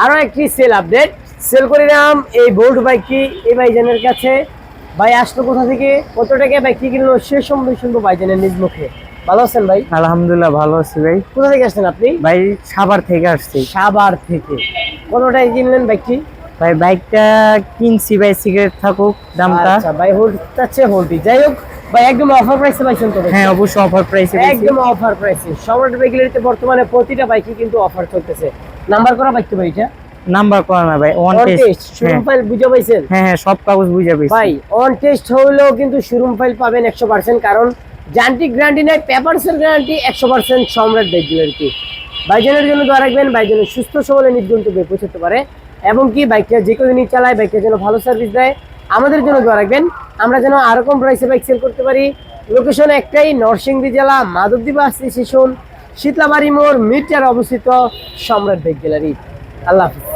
আরো একটি sell update, sell করে নাম এই বোল্ট বাইকটি এই ভাইজানের কাছে। ভাই আসলো কোথা থেকে, কত টাকা বাইকটি কিনলো সে সম্বন্ধে শুনবো ভাইজানের নিজ মুখে। ভালো আছেন ভাই? আলহামদুলিল্লাহ ভালো আছি ভাই। কোথা থেকে আসছেন আপনি? ভাই সাভার থেকে আসছি। সাভার থেকে। কত টাকা কিনলেন বাইকটি? ভাই বাইকটা কিনছি ভাই, সিগারেট থাকুক দামটা। আচ্ছা ভাই, হোল্ড চাচ্ছে হোল্ডই, যাই হোক ভাই একদম অফার প্রাইসে পাইছেন তো? হ্যাঁ অবশ্যই অফার প্রাইসে একদম অফার প্রাইসে। সম্রাট বাইক গ্যালারিতে বর্তমানে প্রতিটা বাইকে কিন্তু অফার চলতেছে। নাম্বার করা বাইক তো ভাই এটা? নাম্বার করা না ভাই, অন টেস্ট। শোরুম ফাইল বুঝে পাইছেন? হ্যাঁ হ্যাঁ সব কাগজ বুঝে পেয়েছি ভাই। অন টেস্ট হলেও কিন্তু শোরুম ফাইল পাবেন 100%, কারণ যান্ত্রিক গ্যারান্টি নাই, পেপারসের গ্যারান্টি 100% সম্রাট বাইক গ্যালারিতে। ভাইজানের জন্য দোয়া রাখবেন, ভাইজান সুস্থ সবলে নিজ গন্তব্যে পৌঁছতে পারে, এবং কি বাইকটা যে কোনো দিনই চালায় বাইকটা যেন ভালো সার্ভিস দেয়। আমাদের জন্য দোয়া রাখবেন, আমরা যেন আরো কম প্রাইসে বাইক সেল করতে পারি। লোকেশন একটাই, নরসিংদী জেলা, মাধবদী বাস স্টেশন, শীতলাবাড়ি মোড়, মিরচার অবস্থিত সম্রাট বাইক গ্যালারি। আল্লাহ হাফিজ।